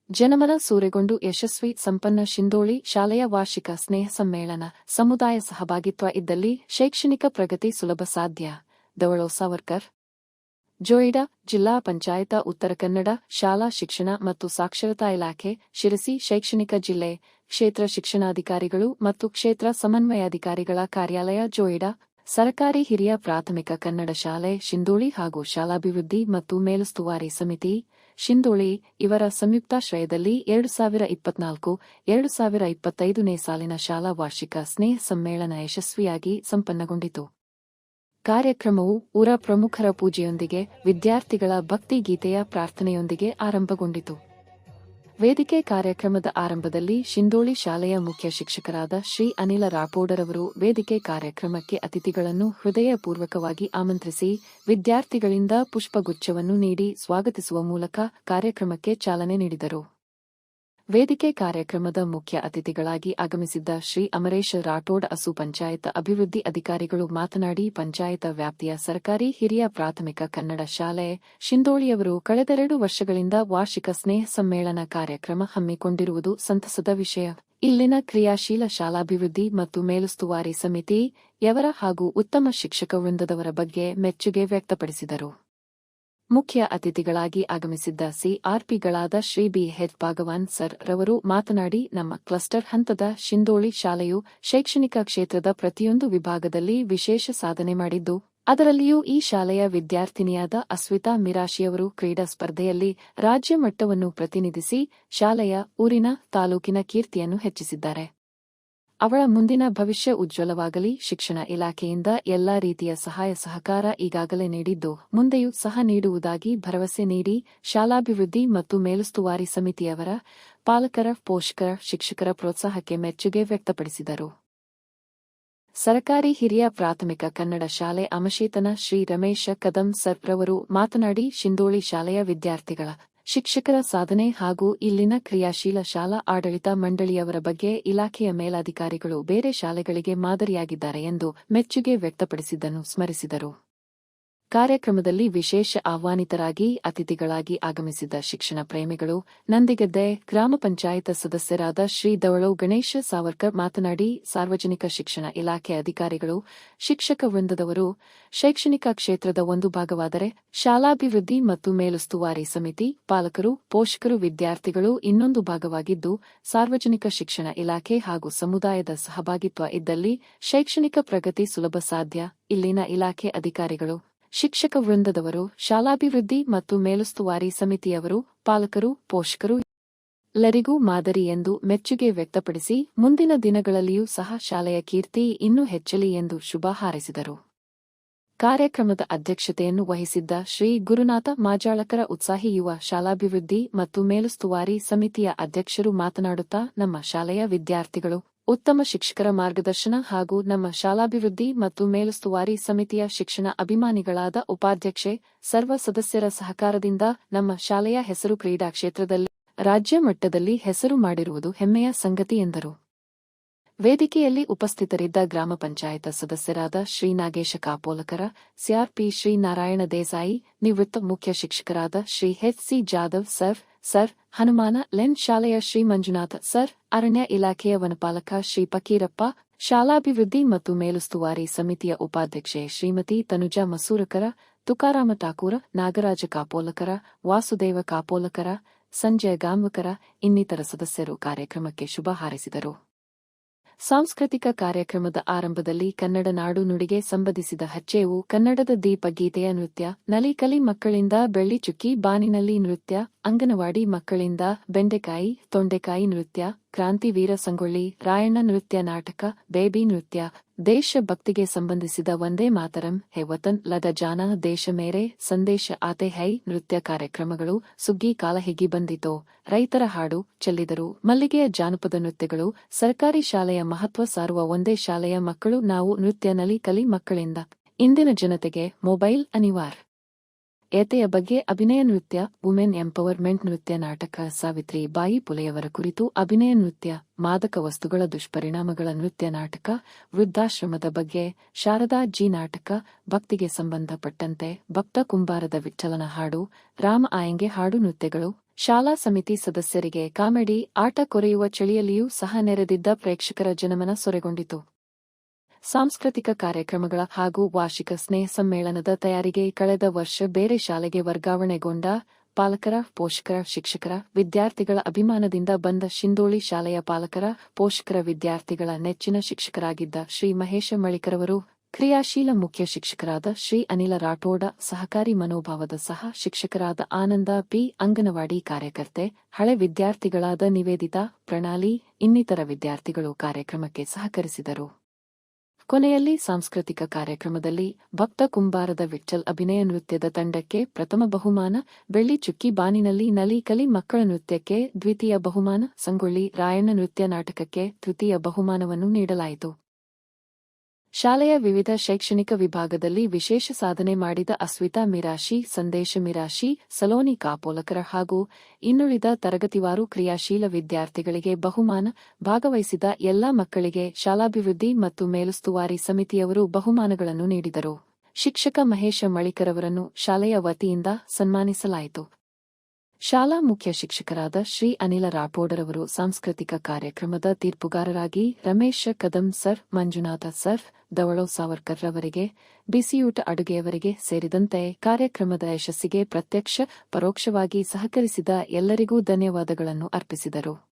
ಜನಮನ ಸೂರೆಗೊಂಡು ಯಶಸ್ವಿ ಸಂಪನ್ನ ಶಿಂದೋಳಿ ಶಾಲೆಯ ವಾರ್ಷಿಕ ಸ್ನೇಹ ಸಮ್ಮೇಳನ. ಸಮುದಾಯ ಸಹಭಾಗಿತ್ವ ಇದ್ದಲ್ಲಿ ಶೈಕ್ಷಣಿಕ ಪ್ರಗತಿ ಸುಲಭ ಸಾಧ್ಯ. ದವಳೋ ಸಾವರ್ಕರ್. ಜೋಯಿಡಾ ಜಿಲ್ಲಾ ಪಂಚಾಯತ ಉತ್ತರ ಕನ್ನಡ ಶಾಲಾ ಶಿಕ್ಷಣ ಮತ್ತು ಸಾಕ್ಷರತಾ ಇಲಾಖೆ ಶಿರಸಿ ಶೈಕ್ಷಣಿಕ ಜಿಲ್ಲೆ ಕ್ಷೇತ್ರ ಶಿಕ್ಷಣಾಧಿಕಾರಿಗಳು ಮತ್ತು ಕ್ಷೇತ್ರ ಸಮನ್ವಯಾಧಿಕಾರಿಗಳ ಕಾರ್ಯಾಲಯ ಜೋಯಿಡಾ ಸರಕಾರಿ ಹಿರಿಯ ಪ್ರಾಥಮಿಕ ಕನ್ನಡ ಶಾಲೆ ಶಿಂದೋಳಿ ಹಾಗೂ ಶಾಲಾಭಿವೃದ್ಧಿ ಮತ್ತು ಮೇಲುಸ್ತುವಾರಿ ಸಮಿತಿ ಶಿಂದೋಳಿ ಇವರ ಸಂಯುಕ್ತಾಶ್ರಯದಲ್ಲಿ 2024-2025ನೇ ಸಾಲಿನ ಶಾಲಾ ವಾರ್ಷಿಕ ಸ್ನೇಹ ಸಮ್ಮೇಳನ ಯಶಸ್ವಿಯಾಗಿ ಸಂಪನ್ನಗೊಂಡಿತು. ಕಾರ್ಯಕ್ರಮವು ಊರ ಪ್ರಮುಖರ ಪೂಜೆಯೊಂದಿಗೆ ವಿದ್ಯಾರ್ಥಿಗಳ ಭಕ್ತಿ ಗೀತೆಯ ಪ್ರಾರ್ಥನೆಯೊಂದಿಗೆ ಆರಂಭಗೊಂಡಿತು. ವೇದಿಕೆ ಕಾರ್ಯಕ್ರಮದ ಆರಂಭದಲ್ಲಿ ಶಿಂದೋಳಿ ಶಾಲೆಯ ಮುಖ್ಯ ಶಿಕ್ಷಕರಾದ ಶ್ರೀ ಅನಿಲ ರಾಪೋಡರವರು ವೇದಿಕೆ ಕಾರ್ಯಕ್ರಮಕ್ಕೆ ಅತಿಥಿಗಳನ್ನು ಹೃದಯಪೂರ್ವಕವಾಗಿ ಆಮಂತ್ರಿಸಿ ವಿದ್ಯಾರ್ಥಿಗಳಿಂದ ಪುಷ್ಪಗುಚ್ಛವನ್ನು ನೀಡಿ ಸ್ವಾಗತಿಸುವ ಮೂಲಕ ಕಾರ್ಯಕ್ರಮಕ್ಕೆ ಚಾಲನೆ ನೀಡಿದರು. ವೇದಿಕೆ ಕಾರ್ಯಕ್ರಮದ ಮುಖ್ಯ ಅತಿಥಿಗಳಾಗಿ ಆಗಮಿಸಿದ್ದ ಶ್ರೀ ಅಮರೇಶ ರಾಠೋಡ್ ಅಸು ಪಂಚಾಯತ ಅಭಿವೃದ್ಧಿ ಅಧಿಕಾರಿಗಳು ಮಾತನಾಡಿ, ಪಂಚಾಯತ ವ್ಯಾಪ್ತಿಯ ಸರ್ಕಾರಿ ಹಿರಿಯ ಪ್ರಾಥಮಿಕ ಕನ್ನಡ ಶಾಲೆ ಶಿಂದೋಳಿಯವರು ಕಳೆದ 2 ವರ್ಷಗಳಿಂದ ವಾರ್ಷಿಕ ಸ್ನೇಹ ಸಮ್ಮೇಳನ ಕಾರ್ಯಕ್ರಮ ಹಮ್ಮಿಕೊಂಡಿರುವುದು ಸಂತಸದ ವಿಷಯ. ಇಲ್ಲಿನ ಕ್ರಿಯಾಶೀಲ ಶಾಲಾಭಿವೃದ್ಧಿ ಮತ್ತು ಮೇಲುಸ್ತುವಾರಿ ಸಮಿತಿ ಯವರ ಹಾಗೂ ಉತ್ತಮ ಶಿಕ್ಷಕ ವೃಂದದವರ ಬಗ್ಗೆ ಮೆಚ್ಚುಗೆ ವ್ಯಕ್ತಪಡಿಸಿದರು. ಮುಖ್ಯ ಅತಿಥಿಗಳಾಗಿ ಆಗಮಿಸಿದ್ದ ಸಿಆರ್ಪಿಗಳಾದ Shri B H Bhagavan sir ರವರು ಮಾತನಾಡಿ, ನಮ್ಮ ಕ್ಲಸ್ಟರ್ ಹಂತದ ಶಿಂದೋಳಿ ಶಾಲೆಯು ಶೈಕ್ಷಣಿಕ ಕ್ಷೇತ್ರದ ಪ್ರತಿಯೊಂದು ವಿಭಾಗದಲ್ಲಿ ವಿಶೇಷ ಸಾಧನೆ ಮಾಡಿದ್ದು, ಅದರಲ್ಲಿಯೂ ಈ ಶಾಲೆಯ ವಿದ್ಯಾರ್ಥಿನಿಯಾದ ಅಸ್ವಿತಾ ಮಿರಾಶಿಯವರು ಕ್ರೀಡಾ ಸ್ಪರ್ಧೆಯಲ್ಲಿ ರಾಜ್ಯ ಮಟ್ಟವನ್ನು ಪ್ರತಿನಿಧಿಸಿ ಶಾಲೆಯ ಊರಿನ ತಾಲೂಕಿನ ಕೀರ್ತಿಯನ್ನು ಹೆಚ್ಚಿಸಿದ್ದಾರೆ. ಅವಳ ಮುಂದಿನ ಭವಿಷ್ಯ ಉಜ್ವಲವಾಗಲಿ. ಶಿಕ್ಷಣ ಇಲಾಖೆಯಿಂದ ಎಲ್ಲಾ ರೀತಿಯ ಸಹಾಯ ಸಹಕಾರ ಈಗಾಗಲೇ ನೀಡಿದ್ದು, ಮುಂದೆಯೂ ಸಹ ನೀಡುವುದಾಗಿ ಭರವಸೆ ನೀಡಿ ಶಾಲಾಭಿವೃದ್ಧಿ ಮತ್ತು ಮೇಲುಸ್ತುವಾರಿ ಸಮಿತಿಯವರ ಪಾಲಕರ, ಪೋಷಕರ, ಶಿಕ್ಷಕರ ಪ್ರೋತ್ಸಾಹಕ್ಕೆ ಮೆಚ್ಚುಗೆ ವ್ಯಕ್ತಪಡಿಸಿದರು. ಸರಕಾರಿ ಹಿರಿಯ ಪ್ರಾಥಮಿಕ ಕನ್ನಡ ಶಾಲೆ ಅಮಶೇತನ ಶ್ರೀ ರಮೇಶ ಕದಂ ಸರ್ ರವರು ಮಾತನಾಡಿ, ಶಿಂದೋಳಿ ಶಾಲೆಯ ವಿದ್ಯಾರ್ಥಿಗಳ ಶಿಕ್ಷಕರ ಸಾಧನೆ ಹಾಗೂ ಇಲ್ಲಿನ ಕ್ರಿಯಾಶೀಲ ಶಾಲಾ ಆಡಳಿತ ಮಂಡಳಿಯವರ ಬಗ್ಗೆ ಇಲಾಖೆಯ ಮೇಲಾಧಿಕಾರಿಗಳು ಬೇರೆ ಶಾಲೆಗಳಿಗೆ ಮಾದರಿಯಾಗಿದ್ದಾರೆ ಎಂದು ಮೆಚ್ಚುಗೆ ವ್ಯಕ್ತಪಡಿಸಿದ್ದನ್ನು ಸ್ಮರಿಸಿದರು. ಕಾರ್ಯಕ್ರಮದಲ್ಲಿ ವಿಶೇಷ ಆಹ್ವಾನಿತರಾಗಿ ಅತಿಥಿಗಳಾಗಿ ಆಗಮಿಸಿದ್ದ ಶಿಕ್ಷಣ ಪ್ರೇಮಿಗಳು, ನಂದಿಗದ್ದೆ ಗ್ರಾಮ ಪಂಚಾಯತ ಸದಸ್ಯರಾದ ಶ್ರೀ ದವಳೋ ಗಣೇಶ ಸಾವರ್ಕರ್ ಮಾತನಾಡಿ, ಸಾರ್ವಜನಿಕ ಶಿಕ್ಷಣ ಇಲಾಖೆ ಅಧಿಕಾರಿಗಳು, ಶಿಕ್ಷಕ ವೃಂದದವರು ಶೈಕ್ಷಣಿಕ ಕ್ಷೇತ್ರದ ಒಂದು ಭಾಗವಾದರೆ, ಶಾಲಾಭಿವೃದ್ಧಿ ಮತ್ತು ಮೇಲುಸ್ತುವಾರಿ ಸಮಿತಿ, ಪಾಲಕರು, ಪೋಷಕರು, ವಿದ್ಯಾರ್ಥಿಗಳು ಇನ್ನೊಂದು ಭಾಗವಾಗಿದ್ದು, ಸಾರ್ವಜನಿಕ ಶಿಕ್ಷಣ ಇಲಾಖೆ ಹಾಗೂ ಸಮುದಾಯದ ಸಹಭಾಗಿತ್ವ ಇದ್ದಲ್ಲಿ ಶೈಕ್ಷಣಿಕ ಪ್ರಗತಿ ಸುಲಭ ಸಾಧ್ಯ. ಇಲ್ಲಿನ ಇಲಾಖೆ ಅಧಿಕಾರಿಗಳು, ಶಿಕ್ಷಕ ವೃಂದದವರು, ಶಾಲಾಭಿವೃದ್ಧಿ ಮತ್ತು ಮೇಲುಸ್ತುವಾರಿ ಸಮಿತಿಯವರು, ಪಾಲಕರು, ಪೋಷಕರು ಎಲ್ಲರಿಗೂ ಮಾದರಿ ಎಂದು ಮೆಚ್ಚುಗೆ ವ್ಯಕ್ತಪಡಿಸಿ ಮುಂದಿನ ದಿನಗಳಲ್ಲಿಯೂ ಸಹ ಶಾಲೆಯ ಕೀರ್ತಿ ಇನ್ನೂ ಹೆಚ್ಚಲಿ ಎಂದು ಶುಭ ಹಾರೈಸಿದರು. ಕಾರ್ಯಕ್ರಮದ ಅಧ್ಯಕ್ಷತೆಯನ್ನು ವಹಿಸಿದ್ದ ಶ್ರೀ ಗುರುನಾಥ ಮಾಜಾಳಕರ ಉತ್ಸಾಹಿ ಯುವ ಶಾಲಾಭಿವೃದ್ಧಿ ಮತ್ತು ಮೇಲುಸ್ತುವಾರಿ ಸಮಿತಿಯ ಅಧ್ಯಕ್ಷರು ಮಾತನಾಡುತ್ತಾ, ನಮ್ಮ ಶಾಲೆಯ ವಿದ್ಯಾರ್ಥಿಗಳು ಉತ್ತಮ ಶಿಕ್ಷಕರ ಮಾರ್ಗದರ್ಶನ ಹಾಗೂ ನಮ್ಮ ಶಾಲಾಭಿವೃದ್ಧಿ ಮತ್ತು ಮೇಲುಸ್ತುವಾರಿ ಸಮಿತಿಯ ಶಿಕ್ಷಣ ಅಭಿಮಾನಿಗಳಾದ ಉಪಾಧ್ಯಕ್ಷೆ, ಸರ್ವ ಸದಸ್ಯರ ಸಹಕಾರದಿಂದ ನಮ್ಮ ಶಾಲೆಯ ಹೆಸರು ಕ್ರೀಡಾ ಕ್ಷೇತ್ರದಲ್ಲಿ ರಾಜ್ಯ ಮಟ್ಟದಲ್ಲಿ ಹೆಸರು ಮಾಡಿರುವುದು ಹೆಮ್ಮೆಯ ಸಂಗತಿ ಎಂದರು. ವೇದಿಕೆಯಲ್ಲಿ ಉಪಸ್ಥಿತರಿದ್ದ ಗ್ರಾಮ ಪಂಚಾಯತ ಸದಸ್ಯರಾದ ಶ್ರೀ ನಾಗೇಶ ಕಾಪೋಲಕರ, ಸಿಆರ್ಪಿ ಶ್ರೀ ನಾರಾಯಣ ದೇಸಾಯಿ, ನಿವೃತ್ತ ಮುಖ್ಯ ಶಿಕ್ಷಕರಾದ Shri H C Jadhav sir, Hanuman lane ಶಾಲೆಯ ಶ್ರೀ ಮಂಜುನಾಥ ಸರ್, ಅರಣ್ಯ ಇಲಾಖೆಯ ವನಪಾಲಕ ಶ್ರೀ ಫಕೀರಪ್ಪ, ಶಾಲಾಭಿವೃದ್ಧಿ ಮತ್ತು ಮೇಲುಸ್ತುವಾರಿ ಸಮಿತಿಯ ಉಪಾಧ್ಯಕ್ಷೆ ಶ್ರೀಮತಿ ತನುಜಾ ಮಸೂರಕರ, ತುಕಾರಾಮ ಠಾಕೂರ, ನಾಗರಾಜ ಕಾಪೋಲಕರ, ವಾಸುದೇವ ಕಾಪೋಲಕರ, ಸಂಜಯ ಗಾಂವಕರ ಇನ್ನಿತರ ಸದಸ್ಯರು ಕಾರ್ಯಕ್ರಮಕ್ಕೆ ಶುಭ ಹಾರೈಸಿದರು. ಸಾಂಸ್ಕೃತಿಕ ಕಾರ್ಯಕ್ರಮದ ಆರಂಭದಲ್ಲಿ ಕನ್ನಡ ನಾಡು ನುಡಿಗೆ ಸಂಬಂಧಿಸಿದ ಹಚ್ಚೇವು ಕನ್ನಡದ ದೀಪ ಗೀತೆಯ ನೃತ್ಯ, ನಲಿಕಲಿ ಮಕ್ಕಳಿಂದ ಬೆಳ್ಳಿ ಚುಕ್ಕಿ ಬಾನಿನಲ್ಲಿ ನೃತ್ಯ, ಅಂಗನವಾಡಿ ಮಕ್ಕಳಿಂದ ಬೆಂಡೆಕಾಯಿ ತೊಂಡೆಕಾಯಿ ನೃತ್ಯ, ಕ್ರಾಂತಿವೀರ ಸಂಗೊಳ್ಳಿ ರಾಯಣ್ಣ ನೃತ್ಯ ನಾಟಕ, ಬೇಬಿ ನೃತ್ಯ, ದೇಶ ಭಕ್ತಿಗೆ ಸಂಬಂಧಿಸಿದ ವಂದೇ ಮಾತರಂ, ಹೇ ವತನ್ ಲದ ಜಾನ ದೇಶ ಮೇರೆ ಸಂದೇಶ ಆತೆ ಹೈ ನೃತ್ಯ ಕಾರ್ಯಕ್ರಮಗಳು, ಸುಗ್ಗಿ ಕಾಲ ಹಿಗಿ ಬಂದಿತೋ, ರೈತರ ಹಾಡು ಚೆಲ್ಲಿದರು, ಮಲ್ಲಿಗೆಯ ಜಾನಪದ ನೃತ್ಯಗಳು, ಸರ್ಕಾರಿ ಶಾಲೆಯ ಮಹತ್ವ ಸಾರುವ ಒಂದೇ ಶಾಲೆಯ ಮಕ್ಕಳು ನಾವು ನೃತ್ಯ ನಲಿ ಕಲಿ ಮಕ್ಕಳಿಂದ ಇಂದಿನ ಜನತೆಗೆ ಮೊಬೈಲ್ ಅನಿವಾರ್ಯ ಏತೆಯ ಬಗ್ಗೆ ಅಭಿನಯ ನೃತ್ಯ, ವುಮೆನ್ ಎಂಪವರ್ಮೆಂಟ್ ನೃತ್ಯ ನಾಟಕ, ಸಾವಿತ್ರಿ ಬಾಯಿ ಪುಲೆಯವರ ಕುರಿತು ಅಭಿನಯ ನೃತ್ಯ, ಮಾದಕ ವಸ್ತುಗಳ ದುಷ್ಪರಿಣಾಮಗಳ ನೃತ್ಯ ನಾಟಕ, ವೃದ್ಧಾಶ್ರಮದ ಬಗ್ಗೆ ಶಾರದಾ ಜಿ ನಾಟಕ, ಭಕ್ತಿಗೆ ಸಂಬಂಧಪಟ್ಟಂತೆ ಭಕ್ತ ಕುಂಬಾರದ ವಿಠ್ಠಲನ ಹಾಡು, ರಾಮ ಆಯಂಗೆ ಹಾಡು ನೃತ್ಯಗಳು, ಶಾಲಾ ಸಮಿತಿ ಸದಸ್ಯರಿಗೆ ಕಾಮಿಡಿ ಆಟ ಕೊರೆಯುವ ಚಳಿಯಲ್ಲಿಯೂ ಸಹ ನೆರೆದಿದ್ದ ಪ್ರೇಕ್ಷಕರ ಜನಮನ ಸೊರೆಗೊಂಡಿತು. ಸಾಂಸ್ಕೃತಿಕ ಕಾರ್ಯಕ್ರಮಗಳ ಹಾಗೂ ವಾರ್ಷಿಕ ಸ್ನೇಹ ಸಮ್ಮೇಳನದ ತಯಾರಿಗೆ ಕಳೆದ ವರ್ಷ ಬೇರೆ ಶಾಲೆಗೆ ವರ್ಗಾವಣೆಗೊಂಡ ಪಾಲಕರ, ಪೋಷಕರ, ಶಿಕ್ಷಕರ, ವಿದ್ಯಾರ್ಥಿಗಳ ಅಭಿಮಾನದಿಂದ ಬಂದ ಶಿಂದೋಳಿ ಶಾಲೆಯ ಪಾಲಕರ, ಪೋಷಕರ, ವಿದ್ಯಾರ್ಥಿಗಳ ನೆಚ್ಚಿನ ಶಿಕ್ಷಕರಾಗಿದ್ದ ಶ್ರೀ ಮಹೇಶ ಮಳಿಕರವರು, ಕ್ರಿಯಾಶೀಲ ಮುಖ್ಯ ಶಿಕ್ಷಕರಾದ ಶ್ರೀ ಅನಿಲ ರಾಠೋಡ, ಸಹಕಾರಿ ಮನೋಭಾವದ ಸಹ ಶಿಕ್ಷಕರಾದ ಆನಂದ ಪಿ, ಅಂಗನವಾಡಿ ಕಾರ್ಯಕರ್ತೆ, ಹಳೆ ವಿದ್ಯಾರ್ಥಿಗಳಾದ ನಿವೇದಿತಾ, ಪ್ರಣಾಲಿ, ಇನ್ನಿತರ ವಿದ್ಯಾರ್ಥಿಗಳು ಕಾರ್ಯಕ್ರಮಕ್ಕೆ ಸಹಕರಿಸಿದರು. ಕೊನೆಯಲ್ಲಿ ಸಾಂಸ್ಕೃತಿಕ ಕಾರ್ಯಕ್ರಮದಲ್ಲಿ ಭಕ್ತ ಕುಂಬಾರದ ವಿಠ್ಠಲ್ ಅಭಿನಯ ನೃತ್ಯದ ತಂಡಕ್ಕೆ ಪ್ರಥಮ ಬಹುಮಾನ, ಬೆಳ್ಳಿ ಚುಕ್ಕಿ ಬಾನಿನಲ್ಲಿ ನಲಿ ಕಲಿ ಮಕ್ಕಳ ನೃತ್ಯಕ್ಕೆ ದ್ವಿತೀಯ ಬಹುಮಾನ, ಸಂಗೊಳ್ಳಿ ರಾಯಣ್ಣ ನೃತ್ಯ ನಾಟಕಕ್ಕೆ ತೃತೀಯ ಬಹುಮಾನವನ್ನು ನೀಡಲಾಯಿತು. ಶಾಲೆಯ ವಿವಿಧ ಶೈಕ್ಷಣಿಕ ವಿಭಾಗದಲ್ಲಿ ವಿಶೇಷ ಸಾಧನೆ ಮಾಡಿದ ಅಸ್ವಿತಾ ಮಿರಾಶಿ, ಸಂದೇಶ ಮಿರಾಶಿ, ಸಲೋನಿ ಕಾಪೋಲಕರ ಹಾಗೂ ಇನ್ನುಳಿದ ತರಗತಿವಾರು ಕ್ರಿಯಾಶೀಲ ವಿದ್ಯಾರ್ಥಿಗಳಿಗೆ ಬಹುಮಾನ, ಭಾಗವಹಿಸಿದ ಎಲ್ಲಾ ಮಕ್ಕಳಿಗೆ ಶಾಲಾಭಿವೃದ್ಧಿ ಮತ್ತು ಮೇಲುಸ್ತುವಾರಿ ಸಮಿತಿಯವರು ಬಹುಮಾನಗಳನ್ನು ನೀಡಿದರು. ಶಿಕ್ಷಕ ಮಹೇಶ ಮಳಿಕರವರನ್ನು ಶಾಲೆಯ ವತಿಯಿಂದ ಸನ್ಮಾನಿಸಲಾಯಿತು. ಶಾಲಾ ಮುಖ್ಯ ಶಿಕ್ಷಕರಾದ ಶ್ರೀ ಅನಿಲ ರಾಠೋಡರವರು ಸಾಂಸ್ಕೃತಿಕ ಕಾರ್ಯಕ್ರಮದ ತೀರ್ಪುಗಾರರಾಗಿ ರಮೇಶ್ ಕದಂ ಸರ್, ಮಂಜುನಾಥ ಸರ್, ದವಳೋ ಸಾವರ್ಕರ್ ರವರಿಗೆ, ಬಿಸಿಯೂಟ ಅಡುಗೆಯವರಿಗೆ ಸೇರಿದಂತೆ ಕಾರ್ಯಕ್ರಮದ ಯಶಸ್ಸಿಗೆ ಪ್ರತ್ಯಕ್ಷ, ಪರೋಕ್ಷವಾಗಿ ಸಹಕರಿಸಿದ ಎಲ್ಲರಿಗೂ ಧನ್ಯವಾದಗಳನ್ನು ಅರ್ಪಿಸಿದರು.